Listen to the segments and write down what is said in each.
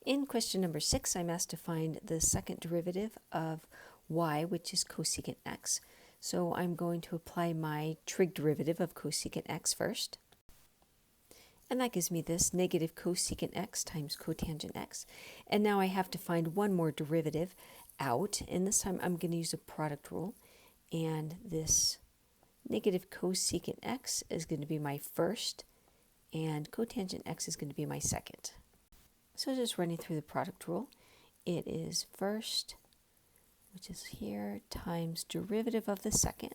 In question number 6, I'm asked to find the second derivative of y, which is cosecant x. So I'm going to apply my trig derivative of cosecant x first. And that gives me this negative cosecant x times cotangent x. And now I have to find one more derivative out. And this time I'm going to use a product rule. And this negative cosecant x is going to be my first. And cotangent x is going to be my second. So just running through the product rule, it is first, which is here, times derivative of the second,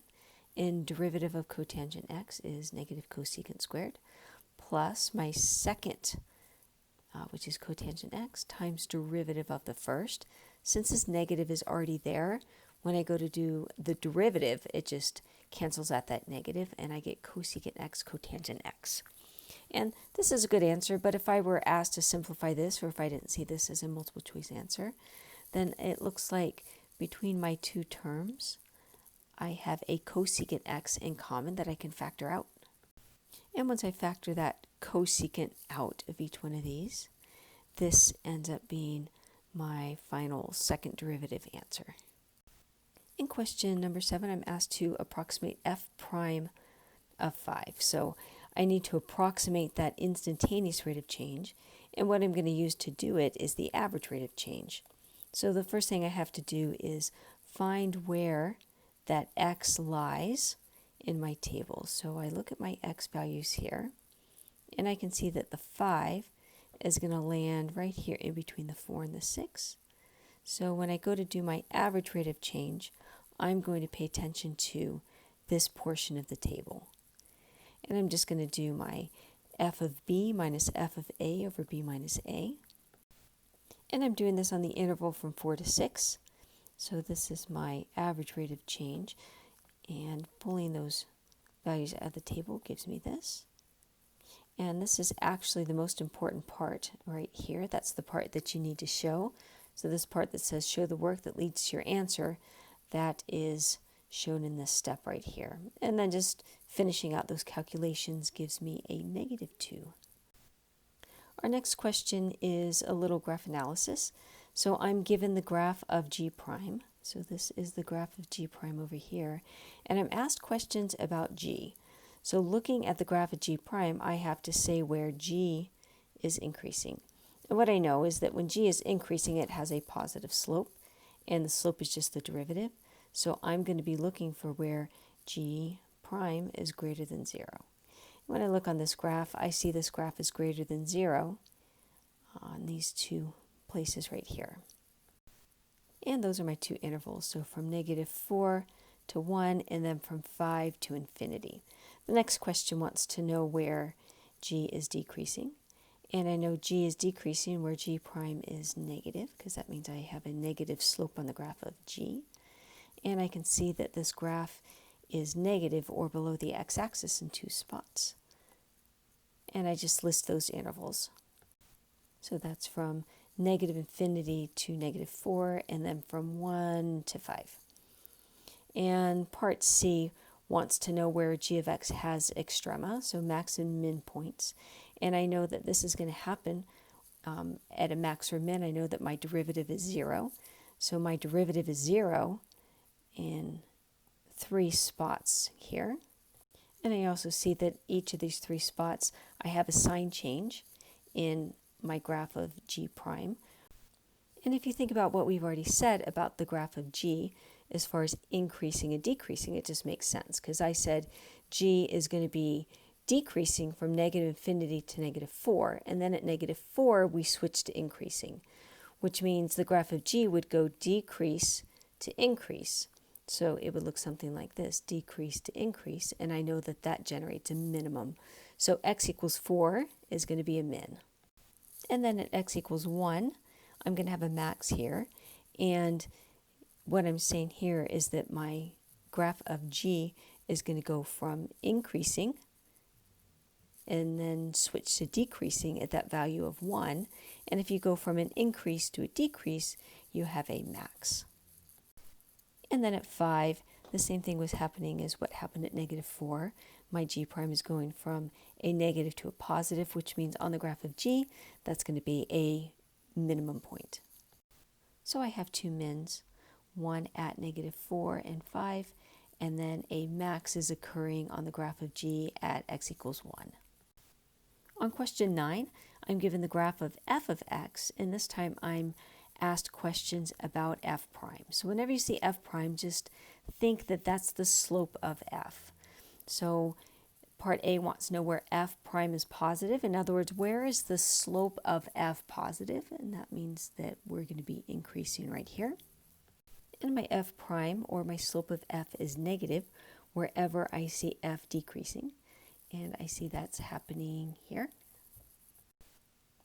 and derivative of cotangent x is negative cosecant squared, plus my second, which is cotangent x, times derivative of the first. Since this negative is already there, when I go to do the derivative, it just cancels out that negative, and I get cosecant x cotangent x. And this is a good answer, but if I were asked to simplify this, or if I didn't see this as a multiple choice answer, then it looks like between my two terms, I have a cosecant x in common that I can factor out. And once I factor that cosecant out of each one of these, this ends up being my final second derivative answer. In question number 7, I'm asked to approximate f prime of 5. So I need to approximate that instantaneous rate of change, and what I'm going to use to do it is the average rate of change. So the first thing I have to do is find where that x lies in my table. So I look at my x values here, and I can see that the 5 is going to land right here in between the 4 and the 6. So when I go to do my average rate of change, I'm going to pay attention to this portion of the table. And I'm just going to do my f of b minus f of a over b minus a. And I'm doing this on the interval from 4 to 6. So this is my average rate of change. And pulling those values out of the table gives me this. And this is actually the most important part right here. That's the part that you need to show. So this part that says show the work that leads to your answer, that is shown in this step right here. And then just finishing out those calculations gives me a negative 2. Our next question is a little graph analysis. So I'm given the graph of g prime. So this is the graph of g prime over here. And I'm asked questions about g. So looking at the graph of g prime, I have to say where g is increasing. And what I know is that when g is increasing, it has a positive slope, and the slope is just the derivative. So I'm going to be looking for where g prime is greater than 0. When I look on this graph, I see this graph is greater than 0 on these two places right here. And those are my two intervals, so from negative 4 to 1, and then from 5 to infinity. The next question wants to know where g is decreasing. And I know g is decreasing where g prime is negative, because that means I have a negative slope on the graph of g. And I can see that this graph is negative or below the x-axis in 2 spots. And I just list those intervals. So that's from negative infinity to negative 4, and then from 1 to 5. And part C wants to know where g of x has extrema, so max and min points. And I know that this is going to happen at a max or min. I know that my derivative is 0. So my derivative is 0 in 3 spots here. And I also see that each of these 3 spots, I have a sign change in my graph of g prime. And if you think about what we've already said about the graph of g, as far as increasing and decreasing, it just makes sense, because I said g is going to be decreasing from negative infinity to negative 4, and then at negative 4 we switch to increasing, which means the graph of g would go decrease to increase. So it would look something like this, decrease to increase, and I know that that generates a minimum. So x equals 4 is going to be a min. And then at x equals 1, I'm going to have a max here, and what I'm saying here is that my graph of g is going to go from increasing and then switch to decreasing at that value of 1. And if you go from an increase to a decrease, you have a max. And then at 5, the same thing was happening as what happened at negative 4. My g prime is going from a negative to a positive, which means on the graph of g, that's going to be a minimum point. So I have two mins, one at -4 and 5, and then a max is occurring on the graph of g at x equals 1. On question 9, I'm given the graph of f of x, and this time I'm asked questions about f prime. So whenever you see f prime, just think that that's the slope of f. So part A wants to know where f prime is positive. In other words, where is the slope of f positive? And that means that we're going to be increasing right here. And my f prime, or my slope of f, is negative wherever I see f decreasing. And I see that's happening here.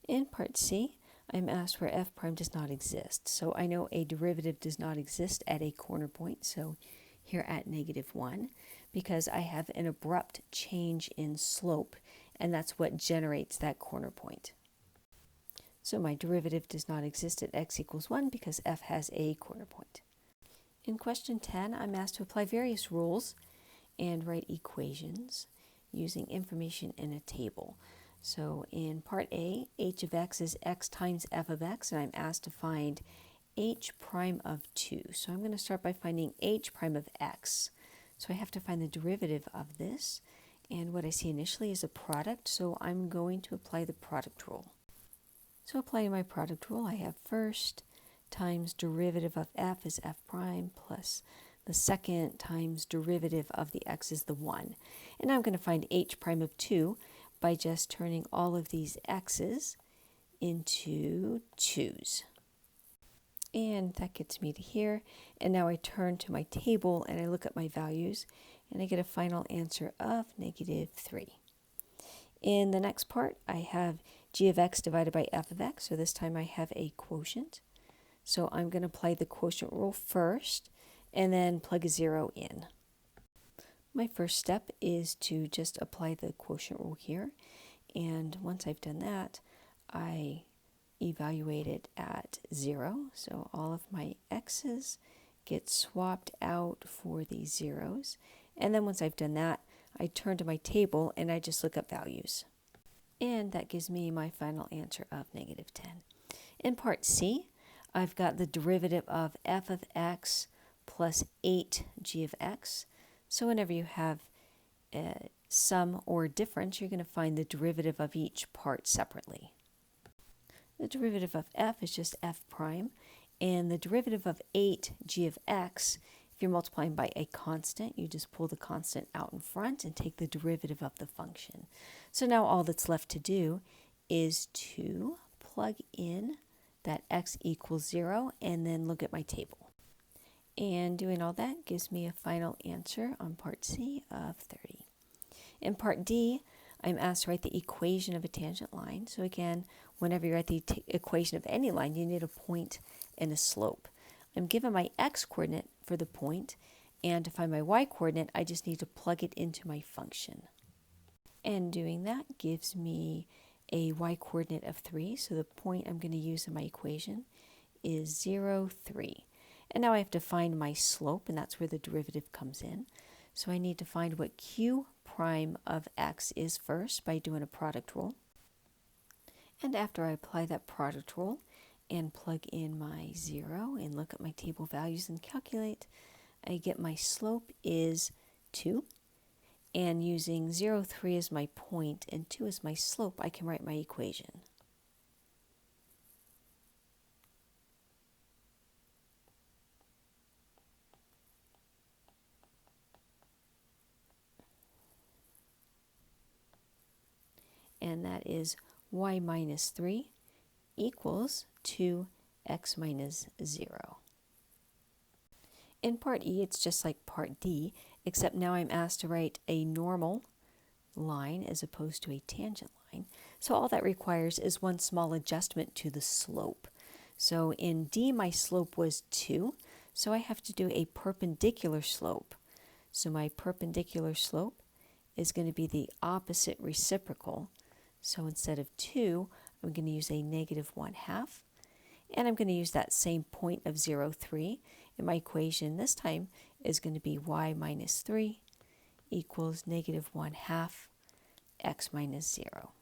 In part C, I'm asked where f prime does not exist. So I know a derivative does not exist at a corner point, so here at -1, because I have an abrupt change in slope, and that's what generates that corner point. So my derivative does not exist at x equals 1 because f has a corner point. In question 10, I'm asked to apply various rules and write equations using information in a table. So in part A, h of x is x times f of x, and I'm asked to find h prime of 2. So I'm going to start by finding h prime of x. So I have to find the derivative of this, and what I see initially is a product, so I'm going to apply the product rule. So applying my product rule, I have first times derivative of f is f prime plus the second times derivative of the x is the 1. And I'm going to find h prime of 2 by just turning all of these x's into 2's. And that gets me to here. And now I turn to my table and I look at my values, and I get a final answer of -3. In the next part, I have g of x divided by f of x. So this time I have a quotient. So I'm going to apply the quotient rule first and then plug a 0 in. My first step is to just apply the quotient rule here. And once I've done that, I evaluate it at 0. So all of my x's get swapped out for these zeros. And then once I've done that, I turn to my table and I just look up values. And that gives me my final answer of -10. In part C, I've got the derivative of f of x plus 8g of x. So whenever you have a sum or difference, you're going to find the derivative of each part separately. The derivative of f is just f prime, and the derivative of 8g of x, if you're multiplying by a constant, you just pull the constant out in front and take the derivative of the function. So now all that's left to do is to plug in that x equals 0 and then look at my table. And doing all that gives me a final answer on part C of 30. In part D, I'm asked to write the equation of a tangent line. So again, whenever you write the equation of any line, you need a point and a slope. I'm given my x-coordinate for the point, and to find my y-coordinate, I just need to plug it into my function. And doing that gives me a y-coordinate of 3, so the point I'm going to use in my equation is 0, 3. And now I have to find my slope, and that's where the derivative comes in. So I need to find what q prime of x is first by doing a product rule. And after I apply that product rule and plug in my 0 and look at my table values and calculate, I get my slope is 2. And using 0, 3 as my point and 2 as my slope, I can write my equation. And that is y minus 3 equals 2x minus 0. In part E, it's just like part D, except now I'm asked to write a normal line as opposed to a tangent line. So all that requires is one small adjustment to the slope. So in D, my slope was 2, so I have to do a perpendicular slope. So my perpendicular slope is going to be the opposite reciprocal. So instead of 2, I'm going to use a -1/2. And I'm going to use that same point of 0, 3. And my equation this time is going to be y minus 3 equals -1/2 x minus 0.